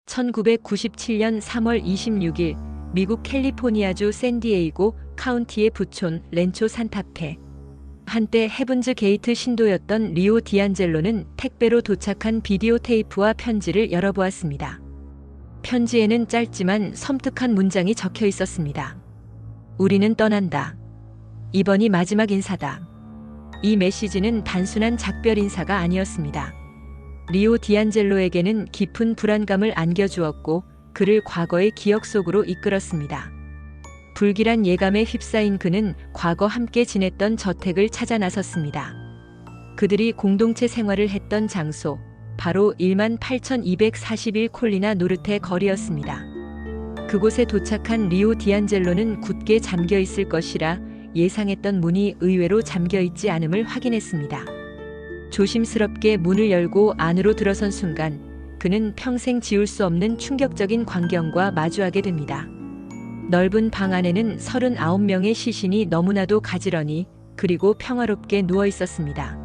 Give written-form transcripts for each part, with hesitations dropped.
1997년 3월 26일 미국 캘리포니아주 샌디에이고 카운티의 부촌 렌초 산타페. 한때 헤븐즈 게이트 신도였던 리오 디안젤로는 택배로 도착한 비디오 테이프와 편지를 열어보았습니다. 편지에는 짧지만 섬뜩한 문장이 적혀 있었습니다. 우리는 떠난다. 이번이 마지막 인사다. 이 메시지는 단순한 작별 인사가 아니었습니다. 리오 디안젤로에게는 깊은 불안감을 안겨주었고 그를 과거의 기억 속으로 이끌었습니다. 불길한 예감에 휩싸인 그는 과거 함께 지냈던 저택을 찾아 나섰습니다. 그들이 공동체 생활을 했던 장소, 바로 18241 콜리나 노르테 거리였습니다. 그곳에 도착한 리오 디안젤로는 굳게 잠겨 있을 것이라 예상했던 문이 의외로 잠겨 있지 않음을 확인했습니다. 조심스럽게 문을 열고 안으로 들어선 순간 그는 평생 지울 수 없는 충격적인 광경과 마주하게 됩니다. 넓은 방 안에는 39명의 시신이 너무나도 가지런히 그리고 평화롭게 누워 있었습니다.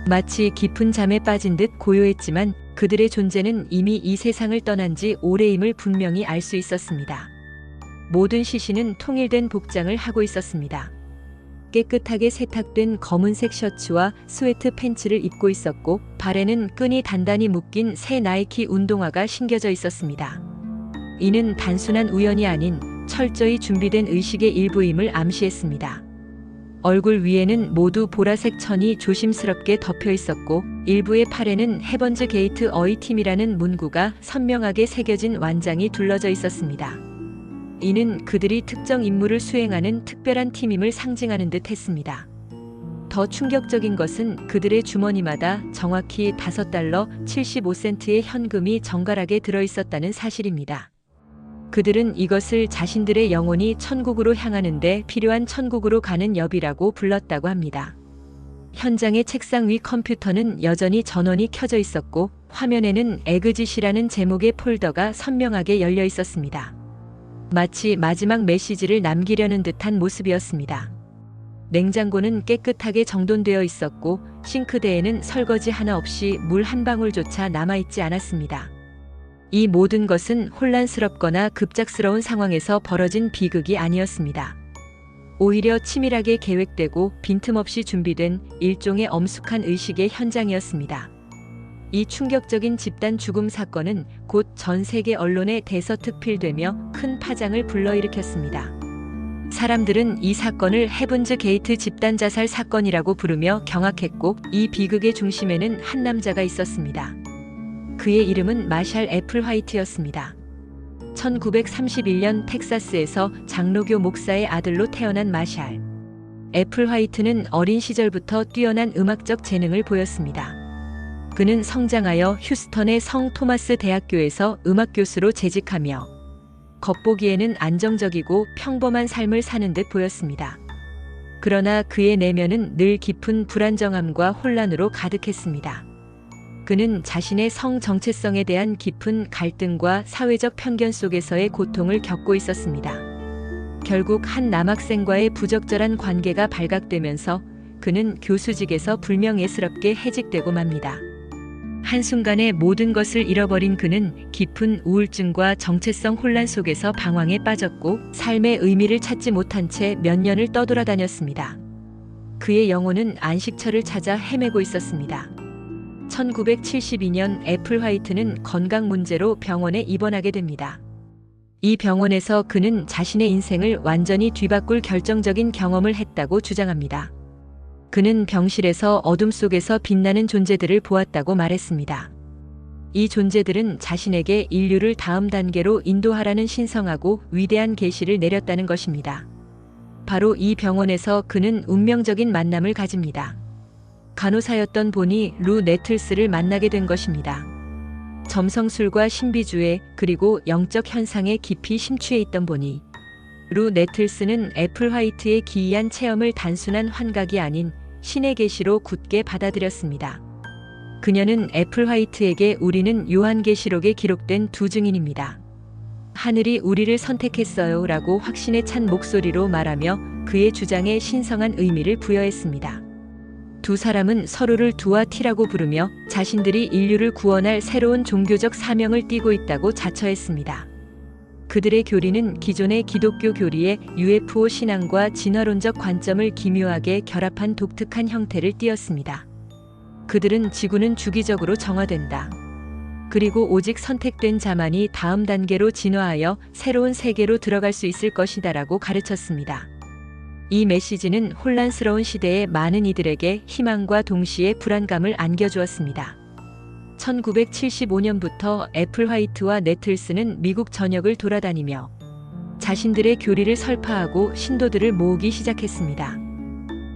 마치 깊은 잠에 빠진 듯 고요했지만 그들의 존재는 이미 이 세상을 떠난 지 오래임을 분명히 알 수 있었습니다. 모든 시신은 통일된 복장을 하고 있었습니다. 깨끗하게 세탁된 검은색 셔츠와 스웨트 팬츠를 입고 있었고 발에는 끈이 단단히 묶인 새 나이키 운동화가 신겨져 있었습니다. 이는 단순한 우연이 아닌 철저히 준비된 의식의 일부임을 암시했습니다. 얼굴 위에는 모두 보라색 천이 조심스럽게 덮여 있었고 일부의 팔에는 헤번즈 게이트 어이팀이라는 문구가 선명하게 새겨진 완장이 둘러져 있었습니다. 이는 그들이 특정 임무를 수행하는 특별한 팀임을 상징하는 듯 했습니다. 더 충격적인 것은 그들의 주머니마다 정확히 $5 75센트의 현금이 정갈하게 들어있었다는 사실입니다. 그들은 이것을 자신들의 영혼이 천국으로 향하는데 필요한 천국으로 가는 여비라고 불렀다고 합니다. 현장의 책상 위 컴퓨터는 여전히 전원이 켜져 있었고 화면에는 엑짓이라는 제목의 폴더가 선명하게 열려 있었습니다. 마치 마지막 메시지를 남기려는 듯한 모습이었습니다. 냉장고는 깨끗하게 정돈되어 있었고 싱크대에는 설거지 하나 없이 물 한 방울조차 남아있지 않았습니다. 이 모든 것은 혼란스럽거나 급작스러운 상황에서 벌어진 비극이 아니었습니다. 오히려 치밀하게 계획되고 빈틈없이 준비된 일종의 엄숙한 의식의 현장이었습니다. 이 충격적인 집단 죽음 사건은 곧 전 세계 언론에 대서특필되며 큰 파장을 불러일으켰습니다. 사람들은 이 사건을 헤븐즈 게이트 집단 자살 사건이라고 부르며 경악했고 이 비극의 중심에는 한 남자가 있었습니다. 그의 이름은 마샬 애플 화이트였습니다. 1931년 텍사스에서 장로교 목사의 아들로 태어난 마샬 애플 화이트는 어린 시절부터 뛰어난 음악적 재능을 보였습니다. 그는 성장하여 휴스턴의 성 토마스 대학교에서 음악 교수로 재직하며 겉보기에는 안정적이고 평범한 삶을 사는 듯 보였습니다. 그러나 그의 내면은 늘 깊은 불안정함과 혼란으로 가득했습니다. 그는 자신의 성 정체성에 대한 깊은 갈등과 사회적 편견 속에서의 고통을 겪고 있었습니다. 결국 한 남학생과의 부적절한 관계가 발각되면서 그는 교수직에서 불명예스럽게 해직되고 맙니다. 한순간에 모든 것을 잃어버린 그는 깊은 우울증과 정체성 혼란 속에서 방황에 빠졌고 삶의 의미를 찾지 못한 채 몇 년을 떠돌아다녔습니다. 그의 영혼은 안식처를 찾아 헤매고 있었습니다. 1972년 애플 화이트는 건강 문제로 병원에 입원하게 됩니다. 이 병원에서 그는 자신의 인생을 완전히 뒤바꿀 결정적인 경험을 했다고 주장합니다. 그는 병실에서 어둠 속에서 빛나는 존재들을 보았다고 말했습니다. 이 존재들은 자신에게 인류를 다음 단계로 인도하라는 신성하고 위대한 계시를 내렸다는 것입니다. 바로 이 병원에서 그는 운명적인 만남을 가집니다. 간호사였던 보니 루 네틀스를 만나게 된 것입니다. 점성술과 신비주의 그리고 영적 현상에 깊이 심취해 있던 보니 루 네틀스는 애플 화이트의 기이한 체험을 단순한 환각이 아닌 신의 계시로 굳게 받아들였습니다. 그녀는 애플 화이트에게 우리는 요한계시록에 기록된 두 증인입니다. 하늘이 우리를 선택했어요 라고 확신에 찬 목소리로 말하며 그의 주장에 신성한 의미를 부여했습니다. 두 사람은 서로를 두아티라고 부르며 자신들이 인류를 구원할 새로운 종교적 사명을 띠고 있다고 자처했습니다. 그들의 교리는 기존의 기독교 교리의 UFO 신앙과 진화론적 관점을 기묘하게 결합한 독특한 형태를 띠었습니다. 그들은 지구는 주기적으로 정화된다. 그리고 오직 선택된 자만이 다음 단계로 진화하여 새로운 세계로 들어갈 수 있을 것이다라고 가르쳤습니다. 이 메시지는 혼란스러운 시대의 많은 이들에게 희망과 동시에 불안감을 안겨주었습니다. 1975년부터 애플 화이트와 네틀스는 미국 전역을 돌아다니며 자신들의 교리를 설파하고 신도들을 모으기 시작했습니다.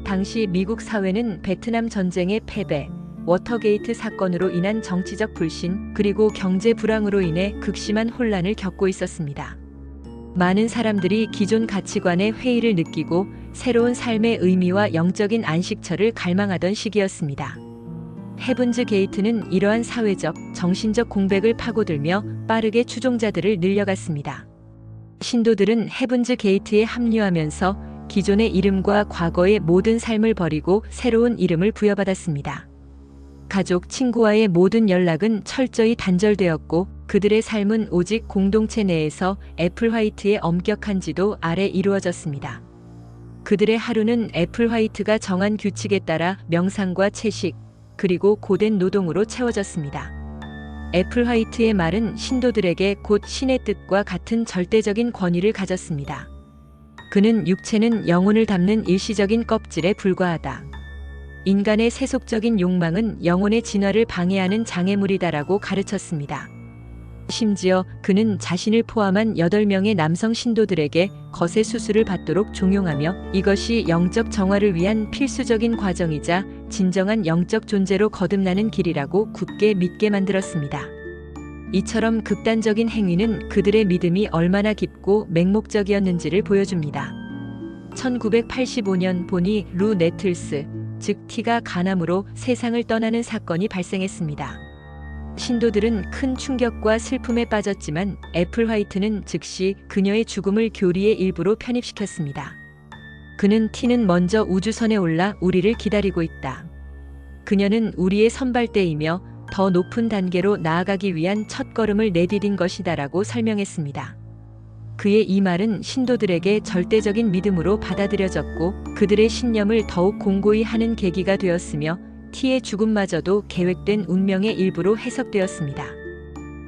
당시 미국 사회는 베트남 전쟁의 패배, 워터게이트 사건으로 인한 정치적 불신, 그리고 경제 불황으로 인해 극심한 혼란을 겪고 있었습니다. 많은 사람들이 기존 가치관의 회의를 느끼고 새로운 삶의 의미와 영적인 안식처를 갈망하던 시기였습니다. 헤븐즈 게이트는 이러한 사회적, 정신적 공백을 파고들며 빠르게 추종자들을 늘려갔습니다. 신도들은 헤븐즈 게이트에 합류하면서 기존의 이름과 과거의 모든 삶을 버리고 새로운 이름을 부여받았습니다. 가족, 친구와의 모든 연락은 철저히 단절되었고 그들의 삶은 오직 공동체 내에서 애플 화이트의 엄격한 지도 아래 이루어졌습니다. 그들의 하루는 애플 화이트가 정한 규칙에 따라 명상과 채식, 그리고 고된 노동으로 채워졌습니다. 애플 화이트의 말은 신도들에게 곧 신의 뜻과 같은 절대적인 권위를 가졌습니다. 그는 육체는 영혼을 담는 일시적인 껍질에 불과하다. 인간의 세속적인 욕망은 영혼의 진화를 방해하는 장애물이다라고 가르쳤습니다. 심지어 그는 자신을 포함한 8명의 남성 신도들에게 거세 수술을 받도록 종용하며 이것이 영적 정화를 위한 필수적인 과정이자 진정한 영적 존재로 거듭나는 길이라고 굳게 믿게 만들었습니다. 이처럼 극단적인 행위는 그들의 믿음이 얼마나 깊고 맹목적이었는지를 보여줍니다. 1985년 보니 루 네틀스, 즉 티가 간암으로 세상을 떠나는 사건이 발생했습니다. 신도들은 큰 충격과 슬픔에 빠졌지만 애플 화이트는 즉시 그녀의 죽음을 교리의 일부로 편입시켰습니다. 그는 티는 먼저 우주선에 올라 우리를 기다리고 있다. 그녀는 우리의 선발대이며 더 높은 단계로 나아가기 위한 첫걸음을 내디딘 것이다라고 설명했습니다. 그의 이 말은 신도들에게 절대적인 믿음으로 받아들여졌고 그들의 신념을 더욱 공고히 하는 계기가 되었으며 티의 죽음마저도 계획된 운명의 일부로 해석되었습니다.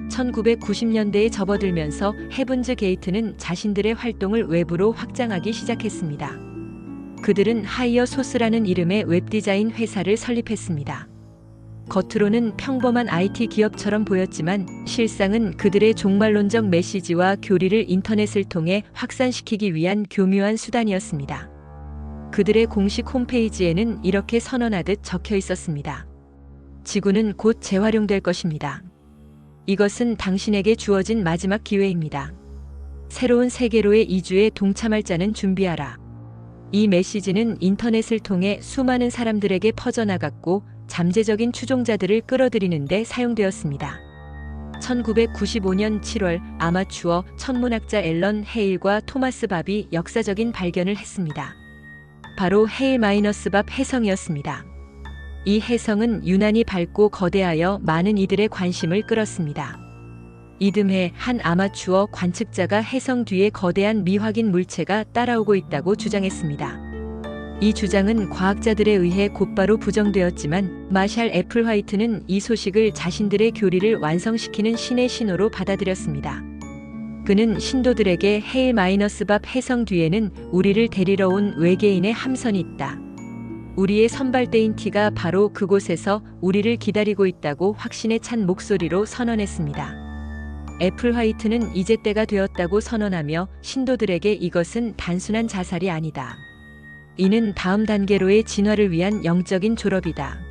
1990년대에 접어들면서 헤븐즈 게이트는 자신들의 활동을 외부로 확장하기 시작했습니다. 그들은 하이어 소스라는 이름의 웹디자인 회사를 설립했습니다. 겉으로는 평범한 IT 기업처럼 보였지만 실상은 그들의 종말론적 메시지와 교리를 인터넷을 통해 확산시키기 위한 교묘한 수단이었습니다. 그들의 공식 홈페이지에는 이렇게 선언하듯 적혀 있었습니다. 지구는 곧 재활용될 것입니다. 이것은 당신에게 주어진 마지막 기회입니다. 새로운 세계로의 이주에 동참할 자는 준비하라. 이 메시지는 인터넷을 통해 수많은 사람들에게 퍼져나갔고 잠재적인 추종자들을 끌어들이는 데 사용되었습니다. 1995년 7월 아마추어 천문학자 앨런 헤일과 토마스 밥이 역사적인 발견을 했습니다. 바로 헤일-밥 혜성이었습니다. 이 혜성은 유난히 밝고 거대하여 많은 이들의 관심을 끌었습니다. 이듬해 한 아마추어 관측자가 혜성 뒤에 거대한 미확인 물체가 따라오고 있다고 주장했습니다. 이 주장은 과학자들에 의해 곧바로 부정되었지만 마샬 애플 화이트는 이 소식을 자신들의 교리를 완성시키는 신의 신호로 받아들였습니다. 그는 신도들에게 헤일-밥 혜성 뒤에는 우리를 데리러 온 외계인의 함선이 있다. 우리의 선발대인 티가 바로 그곳에서 우리를 기다리고 있다고 확신에 찬 목소리로 선언했습니다. 애플 화이트는 이제 때가 되었다고 선언하며 신도들에게 이것은 단순한 자살이 아니다. 이는 다음 단계로의 진화를 위한 영적인 졸업이다.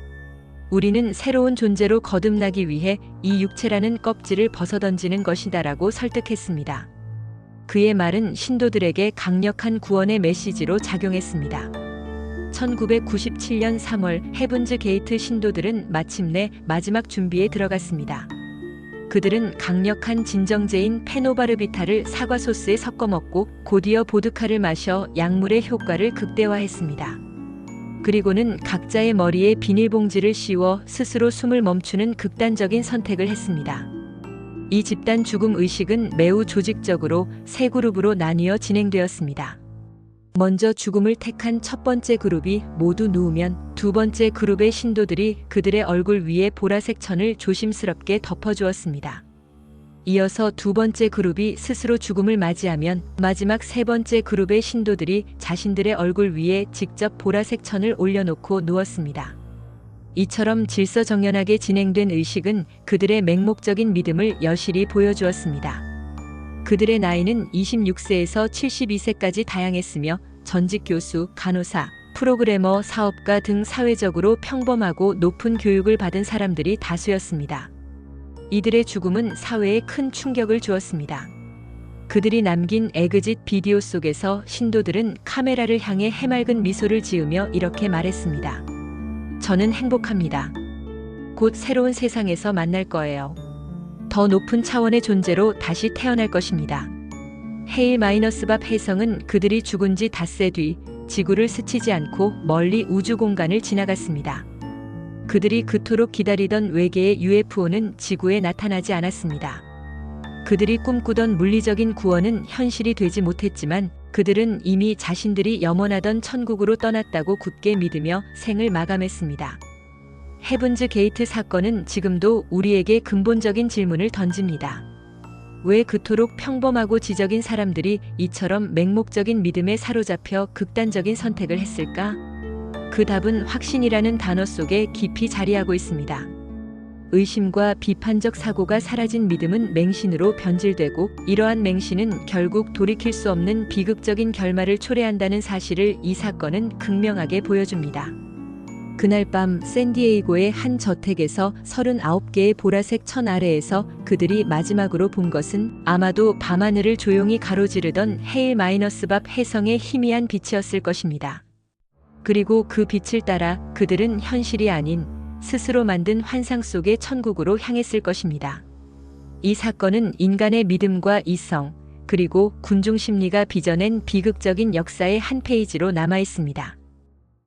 우리는 새로운 존재로 거듭나기 위해 이 육체라는 껍질을 벗어던지는 것이다라고 설득했습니다. 그의 말은 신도들에게 강력한 구원의 메시지로 작용했습니다. 1997년 3월 헤븐즈 게이트 신도들은 마침내 마지막 준비에 들어갔습니다. 그들은 강력한 진정제인 페노바르비탈을 사과 소스에 섞어 먹고 곧이어 보드카를 마셔 약물의 효과를 극대화했습니다. 그리고는 각자의 머리에 비닐봉지를 씌워 스스로 숨을 멈추는 극단적인 선택을 했습니다. 이 집단 죽음 의식은 매우 조직적으로 세 그룹으로 나뉘어 진행되었습니다. 먼저 죽음을 택한 첫 번째 그룹이 모두 누우면 두 번째 그룹의 신도들이 그들의 얼굴 위에 보라색 천을 조심스럽게 덮어주었습니다. 이어서 두 번째 그룹이 스스로 죽음을 맞이하면 마지막 세 번째 그룹의 신도들이 자신들의 얼굴 위에 직접 보라색 천을 올려놓고 누웠습니다. 이처럼 질서정연하게 진행된 의식은 그들의 맹목적인 믿음을 여실히 보여주었습니다. 그들의 나이는 26세에서 72세까지 다양했으며 전직 교수, 간호사, 프로그래머, 사업가 등 사회적으로 평범하고 높은 교육을 받은 사람들이 다수였습니다. 이들의 죽음은 사회에 큰 충격을 주었습니다. 그들이 남긴 에그짓 비디오 속에서 신도들은 카메라를 향해 해맑은 미소를 지으며 이렇게 말했습니다. 저는 행복합니다. 곧 새로운 세상에서 만날 거예요. 더 높은 차원의 존재로 다시 태어날 것입니다. 헤일-밥 혜성은 그들이 죽은 지 닷새 뒤 지구를 스치지 않고 멀리 우주 공간을 지나갔습니다. 그들이 그토록 기다리던 외계의 UFO는 지구에 나타나지 않았습니다. 그들이 꿈꾸던 물리적인 구원은 현실이 되지 못했지만 그들은 이미 자신들이 염원하던 천국으로 떠났다고 굳게 믿으며 생을 마감했습니다. 헤븐즈 게이트 사건은 지금도 우리에게 근본적인 질문을 던집니다. 왜 그토록 평범하고 지적인 사람들이 이처럼 맹목적인 믿음에 사로잡혀 극단적인 선택을 했을까? 그 답은 확신이라는 단어 속에 깊이 자리하고 있습니다. 의심과 비판적 사고가 사라진 믿음은 맹신으로 변질되고 이러한 맹신은 결국 돌이킬 수 없는 비극적인 결말을 초래한다는 사실을 이 사건은 극명하게 보여줍니다. 그날 밤 샌디에이고의 한 저택에서 39개의 보라색 천 아래에서 그들이 마지막으로 본 것은 아마도 밤하늘을 조용히 가로지르던 헤일-밥 혜성의 희미한 빛이었을 것입니다. 그리고 그 빛을 따라 그들은 현실이 아닌 스스로 만든 환상 속의 천국으로 향했을 것입니다. 이 사건은 인간의 믿음과 이성, 그리고 군중 심리가 빚어낸 비극적인 역사의 한 페이지로 남아 있습니다.